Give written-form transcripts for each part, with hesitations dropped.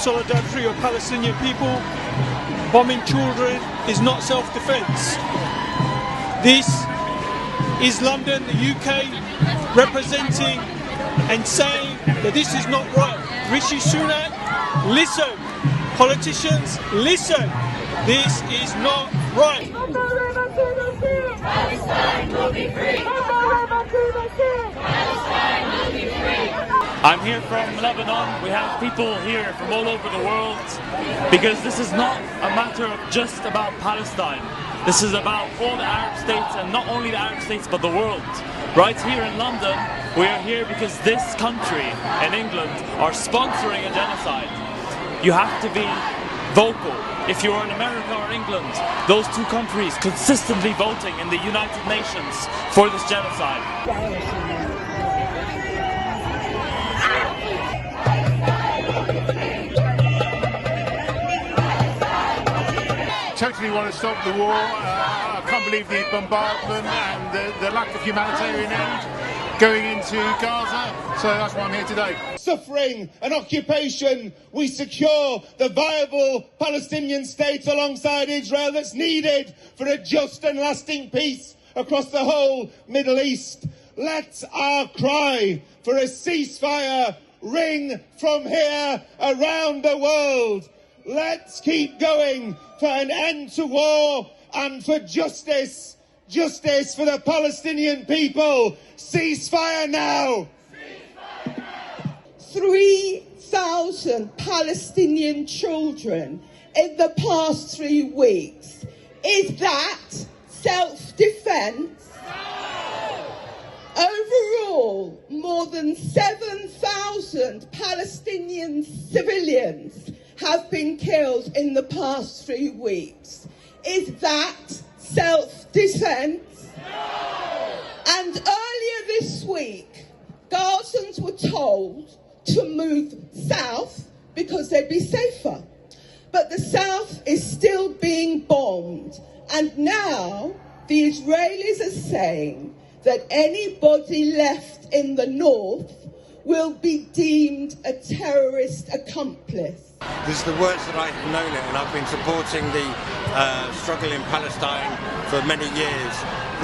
solidarity of Palestinian people. Bombing children is not self-defense. This is London, the UK, representing and saying that this is not right. Rishi Sunak, listen. Politicians, listen. This is not right. Palestine will be free. Palestine will be free. I'm here from Lebanon. We have people here from all over the world because this is not a matter of just about Palestine. This is about all the Arab states, and not only the Arab states but the world. Right here in London, we are here because this country and England are sponsoring a genocide. You have to be vocal. If you're in America or England, those two countries consistently voting in the United Nations for this genocide. Totally want to stop the war. I can't believe the bombardment and the lack of humanitarian aid going into Gaza. So that's why I'm here today. Suffering and occupation, we secure the viable Palestinian state alongside Israel that's needed for a just and lasting peace across the whole Middle East. Let our cry for a ceasefire ring from here around the world. Let's keep going for an end to war and for justice. Justice for the Palestinian people. Ceasefire now. 3,000 Palestinian children in the past 3 weeks. Is that self-defense? Overall, more than 7,000 Palestinian civilians have been killed in the past 3 weeks. Is that self-defense? And earlier this week, Gazans were told to move south because they'd be safer. But the south is still being bombed. And now the Israelis are saying that anybody left in the north will be deemed a terrorist accomplice. This is the worst that I've known it, and I've been supporting the struggle in Palestine for many years.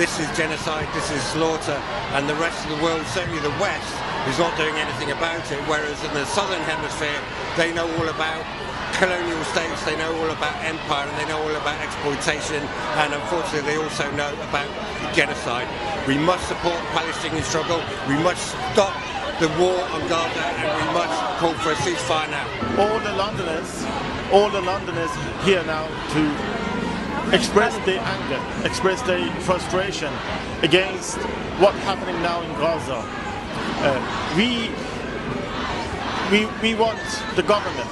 This is genocide, this is slaughter, and the rest of the world, certainly the West, is not doing anything about it, whereas in the Southern Hemisphere, they know all about colonial states, they know all about empire, and they know all about exploitation, and unfortunately they also know about genocide. We must support the Palestinian struggle, we must stop the war on Gaza, and we must call for a ceasefire now. All the Londoners here now to express their anger, express their frustration against what's happening now in Gaza. We want the government,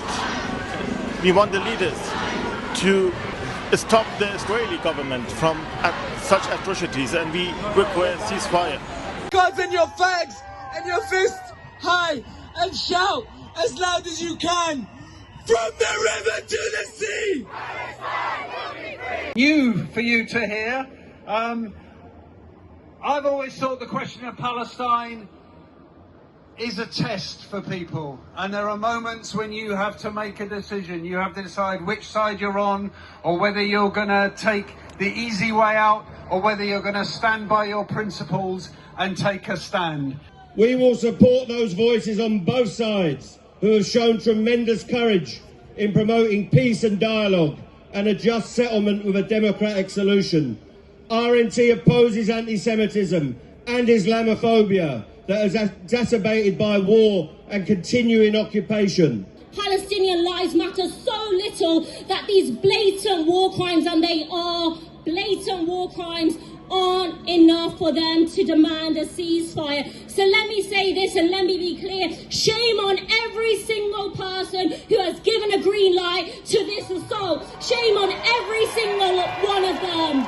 we want the leaders to stop the Israeli government from such atrocities, and we request ceasefire. Guns in your fags and your fists high and shout as loud as you can. From the river to the sea! For you to hear. I've always thought the question of Palestine is a test for people, and there are moments when you have to make a decision. You have to decide which side you're on, or whether you're going to take the easy way out, or whether you're going to stand by your principles and take a stand. We will support those voices on both sides who have shown tremendous courage in promoting peace and dialogue and a just settlement with a democratic solution. RNT opposes anti-Semitism and Islamophobia that is exacerbated by war and continuing occupation. Palestinian lives matter so little that these blatant war crimes, and they are blatant war crimes, aren't enough for them to demand a ceasefire. So let me say this and let me be clear. Shame on every single person who has given a green light to this assault. Shame on every single one of them.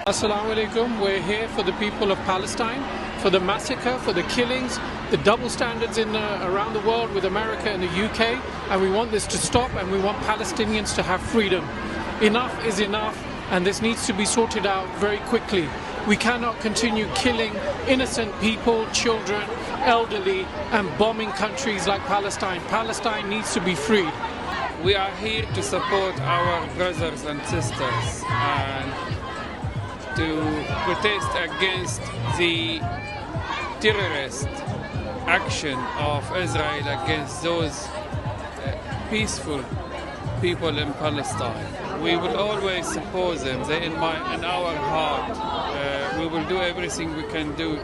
Assalamu alaikum. We're here for the people of Palestine, for the massacre, for the killings, the double standards around the world with America and the UK, and we want this to stop, and we want Palestinians to have freedom. Enough is enough, and this needs to be sorted out very quickly. We cannot continue killing innocent people, children, elderly, and bombing countries like Palestine. Palestine needs to be freed. We are here to support our brothers and sisters and to protest against the terrorist action of Israel against those peaceful people in Palestine. We will always support them. They're in our heart. We will do everything we can do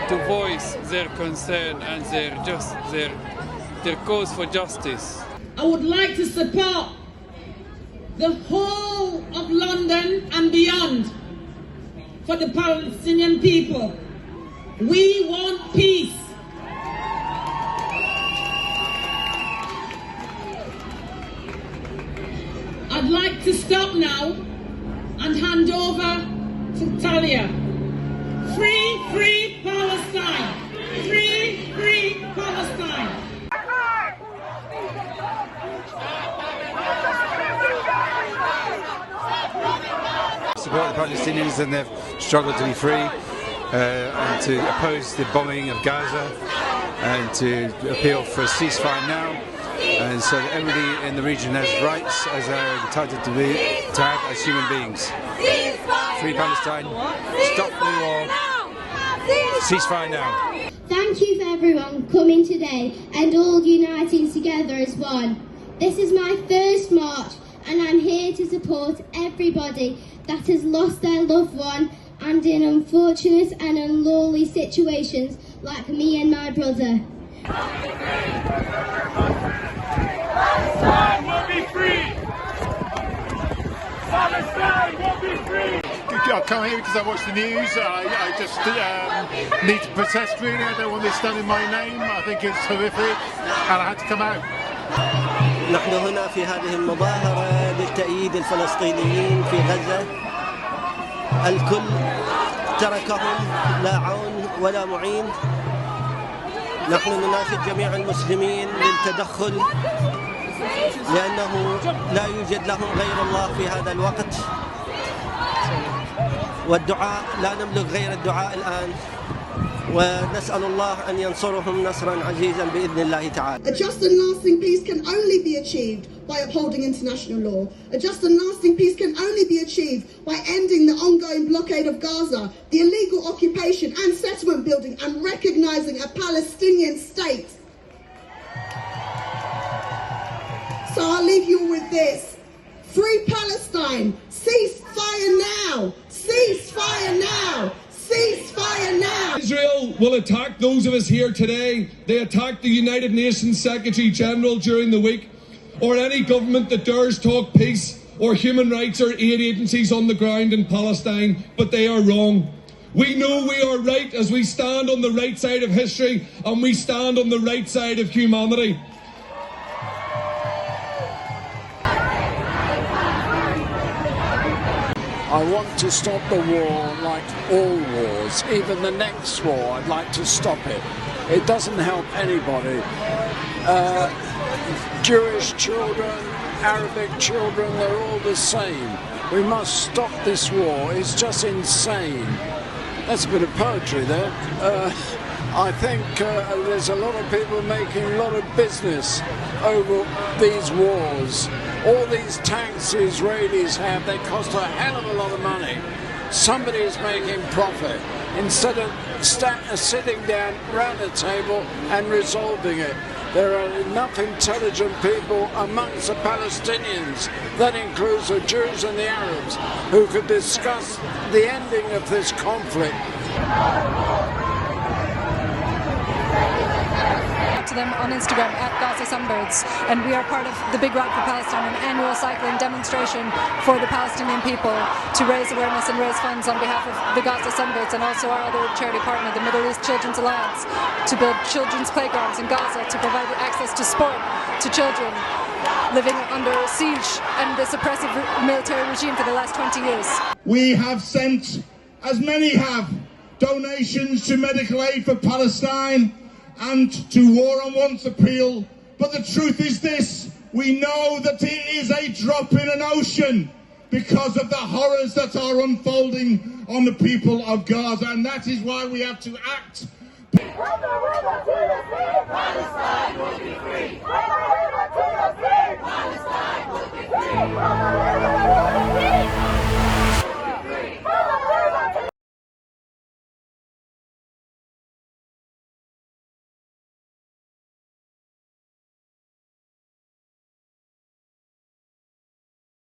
to voice their concern and their cause for justice. I would like to support the whole of London and beyond for the Palestinian people. We want peace. I'd like to stop now and hand over to Talia. Free, free Palestine! Free, free Palestine! Support the Palestinians and their struggle to be free and to oppose the bombing of Gaza and to appeal for a ceasefire now, and so that everybody in the region has rights as they're entitled to have as human beings. Free Palestine, stop the war, ceasefire now. Thank you for everyone coming today and all uniting together as one. This is my first march and I'm here to support everybody that has lost their loved one and in unfortunate and unlawful situations like me and my brother. Palestine will be free! Palestine will be free! I come here because I watch the news. I just need to protest really. I don't want this done in my name. I think it's horrific and I had to come out. نحن هنا في هذه المظاهرة للتأييد الفلسطينيين في غزة. الكل تركهم لا عون ولا معين. نحن نناشد جميع المسلمين للتدخل لأنه لا يوجد لهم غير الله في هذا الوقت، والدعاء لا نملك غير الدعاء الآن، ونسأل الله أن ينصرهم نصرا عزيزا بإذن الله تعالى. A just and lasting peace can only be achieved by upholding international law. A just and lasting peace can only be achieved by ending the ongoing blockade of Gaza, the illegal occupation and settlement building, and recognising a Palestinian state. So I'll leave you with this. Free Palestine! Cease fire now! Cease fire now! Ceasefire now! Israel will attack those of us here today. They attacked the United Nations Secretary General during the week, or any government that dares talk peace or human rights or aid agencies on the ground in Palestine, but they are wrong. We know we are right as we stand on the right side of history and we stand on the right side of humanity. I want to stop the war like all wars, even the next war. I'd like to stop it. It doesn't help anybody. Jewish children, Arabic children, they're all the same. We must stop this war. It's just insane. That's a bit of poetry there. I think there's a lot of people making a lot of business over these wars. All these tanks the Israelis have, they cost a hell of a lot of money. Somebody is making profit instead of sitting down round a table and resolving it. There are enough intelligent people amongst the Palestinians, that includes the Jews and the Arabs, who could discuss the ending of this conflict. To them on Instagram at Gaza Sunbirds, and we are part of the Big Rock for Palestine, an annual cycling demonstration for the Palestinian people to raise awareness and raise funds on behalf of the Gaza Sunbirds and also our other charity partner, the Middle East Children's Alliance, to build children's playgrounds in Gaza to provide access to sport to children living under siege and this oppressive military regime for the last 20 years. We have sent, as many have, donations to medical aid for Palestine and to War on Wants appeal, but the truth is this: we know that it is a drop in an ocean. because of the horrors that are unfolding on the people of Gaza, and that is why we have to act.